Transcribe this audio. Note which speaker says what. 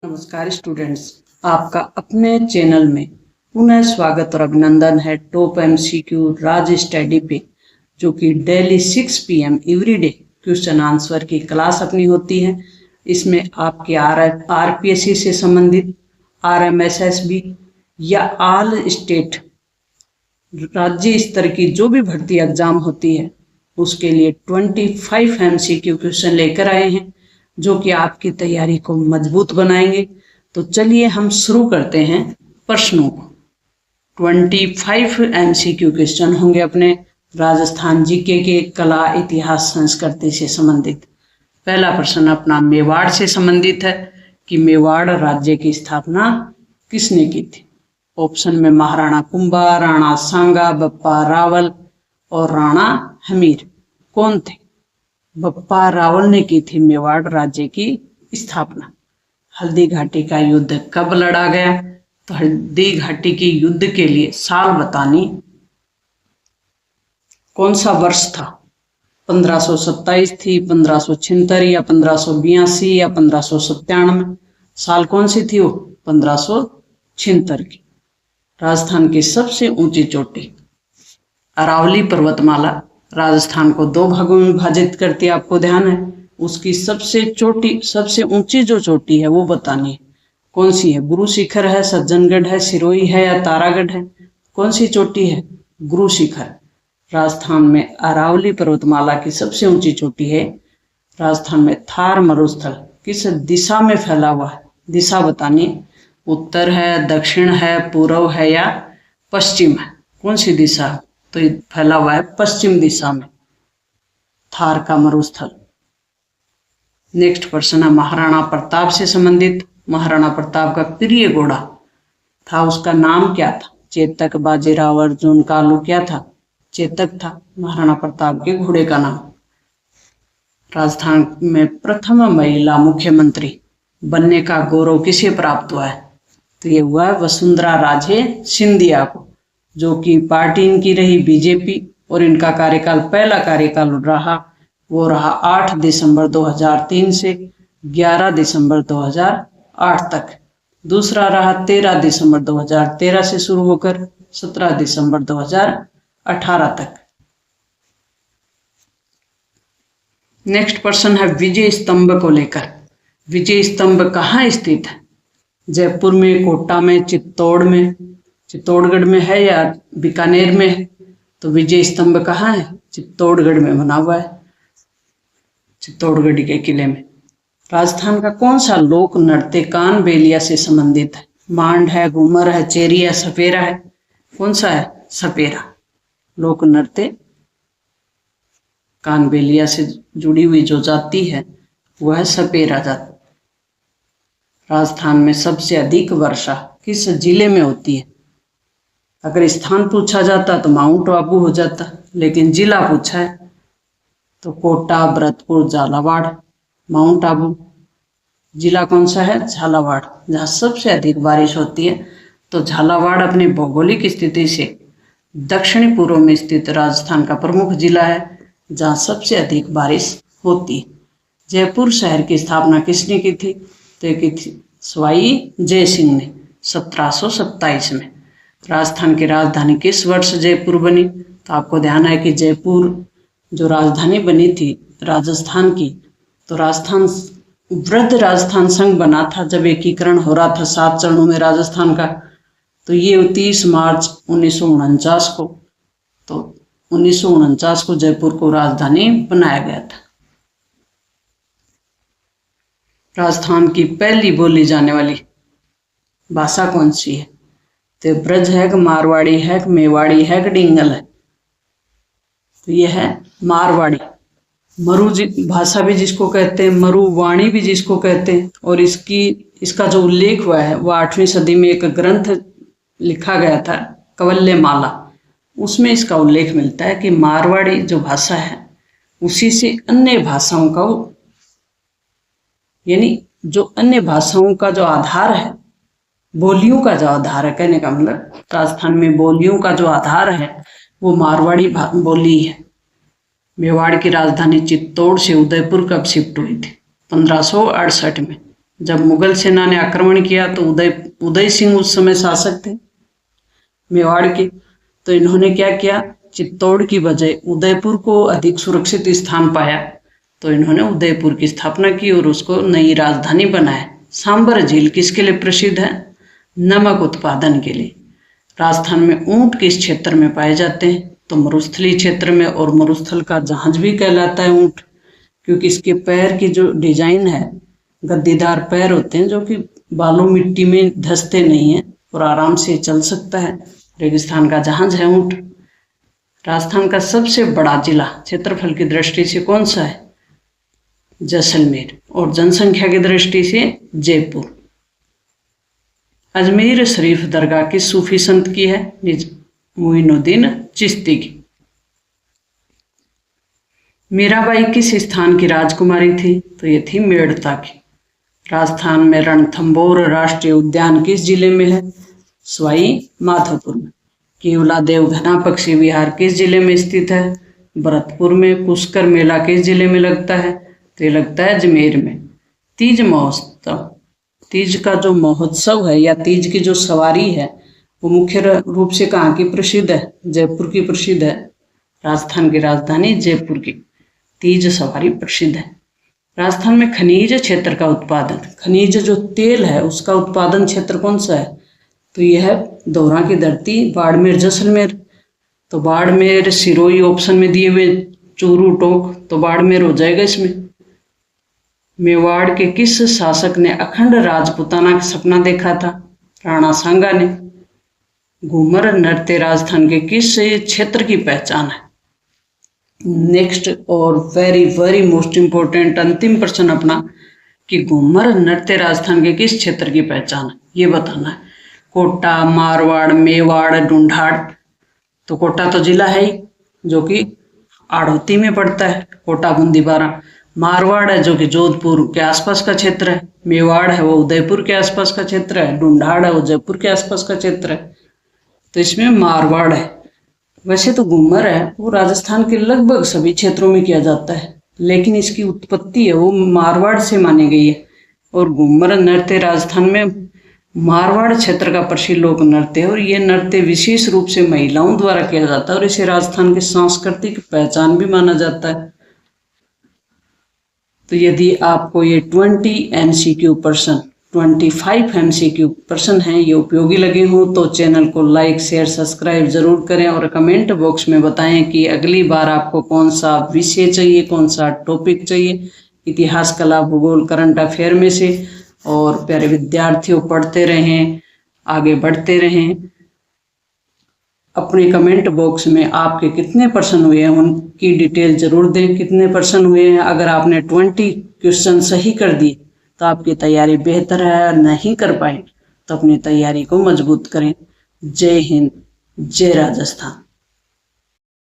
Speaker 1: नमस्कार स्टूडेंट्स, आपका अपने चैनल में पुनः स्वागत और अभिनंदन है। टॉप एमसीक्यू राज स्टडी पे, जो कि daily 6 PM everyday question answer की क्लास अपनी होती है। इसमें आपके आरपीएससी से संबंधित, आरएमएसएसबी या ऑल स्टेट राज्य स्तर की जो भी भर्ती एग्जाम होती है उसके लिए 25 एमसीक्यू क्वेश्चन लेकर आए हैं, जो कि आपकी तैयारी को मजबूत बनाएंगे। तो चलिए हम शुरू करते हैं प्रश्नों को। 25 एमसीक्यू क्वेश्चन होंगे अपने राजस्थान जीके के कला, इतिहास, संस्कृति से संबंधित। पहला प्रश्न अपना मेवाड़ से संबंधित है कि मेवाड़ राज्य की स्थापना किसने की थी। ऑप्शन में महाराणा कुंभा, राणा सांगा, बप्पा रावल और राणा हमीर कौन थे। बप्पा रावल ने की थी मेवाड़ राज्य की स्थापना। हल्दी घाटी का युद्ध कब लड़ा गया, तो हल्दी घाटी के युद्ध के लिए साल बतानी कौन सा वर्ष था। 1527 थी, 1576 या 1582 या 1597। साल कौन सी थी वो, 1576 की। राजस्थान की सबसे ऊंची चोटी अरावली पर्वतमाला राजस्थान को 2 भागों में विभाजित करती है, आपको ध्यान है। उसकी सबसे ऊंची जो चोटी है वो बतानी है कौन सी है। गुरु शिखर है, सज्जनगढ़ है, सिरोही है या तारागढ़ है। कौन सी चोटी है, गुरु शिखर। राजस्थान में अरावली पर्वतमाला की सबसे ऊंची चोटी है। राजस्थान में थार मरुस्थल किस दिशा में फैला हुआ है, दिशा बतानी है। उत्तर है, दक्षिण है, पूर्व है या पश्चिम है। कौन सी दिशा है, तो ये फैला हुआ है पश्चिम दिशा में, थार का मरुस्थल। नेक्स्ट प्रश्न है महाराणा प्रताप से संबंधित। महाराणा प्रताप का प्रिय घोड़ा था, उसका नाम क्या था। चेतक, बाजीराव, अर्जुन, कालू क्या था, चेतक था महाराणा प्रताप के घोड़े का नाम। राजस्थान में प्रथम महिला मुख्यमंत्री बनने का गौरव किसे प्राप्त हुआ है, तो ये हुआ वसुंधरा राजे सिंधिया को, जो कि पार्टी इनकी रही बीजेपी। और इनका कार्यकाल, पहला कार्यकाल रहा वो रहा 8 दिसंबर 2003 से 11 दिसंबर 2008 तक। दूसरा रहा 13 दिसंबर 2013 से शुरू होकर 17 दिसंबर 2018 तक। नेक्स्ट प्रश्न है विजय स्तंभ को लेकर। विजय स्तंभ कहाँ स्थित है, जयपुर में, कोटा में, चित्तौड़गढ़ में है या बीकानेर में है। तो विजय स्तंभ कहाँ है, चित्तौड़गढ़ में बना हुआ है, चित्तौड़गढ़ के किले में। राजस्थान का कौन सा लोक नृत्य कान बेलिया से संबंधित है। मांड है, घूमर है, चेरी है, सपेरा है। कौन सा है, सपेरा। लोक नृत्य कान बेलिया से जुड़ी हुई जो जाति है वह है सपेरा जाति। राजस्थान में सबसे अधिक वर्षा किस जिले में होती है। अगर स्थान पूछा जाता तो माउंट आबू हो जाता, लेकिन जिला पूछा है तो कोटा, भरतपुर, झालावाड़, माउंट आबू। जिला कौन सा है, झालावाड़, जहाँ सबसे अधिक बारिश होती है। तो झालावाड़ अपनी भौगोलिक स्थिति से दक्षिणी पूर्व में स्थित राजस्थान का प्रमुख जिला है, जहाँ सबसे अधिक बारिश होती है। जयपुर शहर की स्थापना किसने की थी, तो की थी सवाई जय सिंह ने 1727 में। राजस्थान की राजधानी किस वर्ष जयपुर बनी, तो आपको ध्यान है कि जयपुर जो राजधानी बनी थी राजस्थान की, तो वृद्ध राजस्थान संघ बना था जब एकीकरण हो रहा था 7 चरणों में राजस्थान का। तो ये 30 मार्च 1949 को, तो 1949 को जयपुर को राजधानी बनाया गया था। राजस्थान की पहली बोली जाने वाली भाषा कौन सी है, तो ब्रज है, मारवाड़ी है, मेवाड़ी है, डिंगल है। तो ये है मारवाड़ी। मरु भाषा भी जिसको कहते हैं, मरुवाणी भी जिसको कहते हैं। और इसका जो उल्लेख हुआ है वो 8वीं सदी में एक ग्रंथ लिखा गया था, कवल्य माला। उसमें इसका उल्लेख मिलता है कि मारवाड़ी जो भाषा है उसी से अन्य भाषाओं का, यानी जो अन्य भाषाओं का जो आधार है, बोलियों का जो आधार है, कहने का मतलब राजस्थान में बोलियों का जो आधार है वो मारवाड़ी बोली है। मेवाड़ की राजधानी चित्तौड़ से उदयपुर कब शिफ्ट हुई थी, 1568 में। जब मुगल सेना ने आक्रमण किया तो उदय सिंह उस समय शासक थे मेवाड़ के। तो इन्होंने क्या किया, चित्तौड़ की बजाय उदयपुर को अधिक सुरक्षित स्थान पाया, तो इन्होंने उदयपुर की स्थापना की और उसको नई राजधानी बनाया। सांबर झील किसके लिए प्रसिद्ध है? नमक उत्पादन के लिए। राजस्थान में ऊंट किस क्षेत्र में पाए जाते हैं? तो मरुस्थलीय क्षेत्र में, और मरुस्थल का जहाज भी कहलाता है ऊंट, क्योंकि इसके पैर की जो डिजाइन है, गद्दीदार पैर होते हैं जो कि बालू मिट्टी में धंसते नहीं हैं और आराम से चल सकता है। रेगिस्तान का जहाज है ऊंट। राजस्थान का सबसे बड़ा जिला क्षेत्रफल की दृष्टि से कौन सा है? जैसलमेर। और जनसंख्या की दृष्टि से जयपुर। अजमेर शरीफ दरगाह किस सूफी संत की है? मोइनुद्दीन चिश्ती की। मीराबाई किस स्थान की राजकुमारी थी? तो ये थी मेड़ता की। राजस्थान में रणथंभौर राष्ट्रीय उद्यान किस जिले में है? सवाई माधोपुर में। केवला देव घना पक्षी विहार किस जिले में स्थित है? भरतपुर में। पुष्कर मेला किस जिले में लगता है? तो ये लगता है अजमेर में। तीज महोत्सव, तीज का जो महोत्सव है या तीज की जो सवारी है वो मुख्य रूप से कहाँ की प्रसिद्ध है? जयपुर की प्रसिद्ध है। राजस्थान की राजधानी जयपुर की तीज सवारी प्रसिद्ध है। राजस्थान में खनिज क्षेत्र का उत्पादन, खनिज जो तेल है उसका उत्पादन क्षेत्र कौन सा है? तो यह है दोहरा की धरती, बाड़मेर जैसलमेर। तो बाड़मेर सिरोही ऑप्शन में दिए हुए, चूरू टोंक, तो बाड़मेर हो जाएगा इसमें। मेवाड़ के किस शासक ने अखंड राजपूताना का सपना देखा था? राणा सांगा ने। घूमर नृत्य राजस्थान के किस क्षेत्र की पहचान है? नेक्स्ट और वेरी वेरी मोस्ट इंपॉर्टेंट अंतिम प्रश्न अपना कि घूमर नृत्य राजस्थान के किस क्षेत्र की पहचान है, ये बताना है। कोटा, मारवाड़, मेवाड़, ढूंढाड़। तो कोटा तो जिला है ही जो कि आड़ोती में पड़ता है, कोटा बूंदी बारा। मारवाड़ है जो कि जोधपुर के आसपास का क्षेत्र है। मेवाड़ है वो उदयपुर के आसपास का क्षेत्र है। ढूंढाड़ है वो जयपुर के आसपास का क्षेत्र है। तो इसमें मारवाड़ है। वैसे तो घूमर है वो राजस्थान के लगभग सभी क्षेत्रों में किया जाता है, लेकिन इसकी उत्पत्ति है वो मारवाड़ से मानी गई है। और घूमर नृत्य राजस्थान में मारवाड़ क्षेत्र का प्रसिद्ध लोक नृत्य है और ये नृत्य विशेष रूप से महिलाओं द्वारा किया जाता है और इसे राजस्थान की सांस्कृतिक पहचान भी माना जाता है। तो यदि आपको ये 20 MCQ प्रश्न, 25 MCQ प्रश्न हैं, ये उपयोगी लगे हों तो चैनल को लाइक, शेयर, सब्सक्राइब जरूर करें और कमेंट बॉक्स में बताएं कि अगली बार आपको कौन सा विषय चाहिए, कौन सा टॉपिक चाहिए इतिहास, कला, भूगोल, करंट अफेयर में से। और प्यारे विद्यार्थियों, पढ़ते रहें, आगे बढ़ते रहें। अपने कमेंट बॉक्स में आपके कितने प्रश्न हुए हैं उनकी डिटेल जरूर दें, कितने प्रश्न हुए हैं। अगर आपने 20 क्वेश्चन सही कर दिए तो आपकी तैयारी बेहतर है, नहीं कर पाए तो अपनी तैयारी को मजबूत करें। जय हिंद, जय राजस्थान।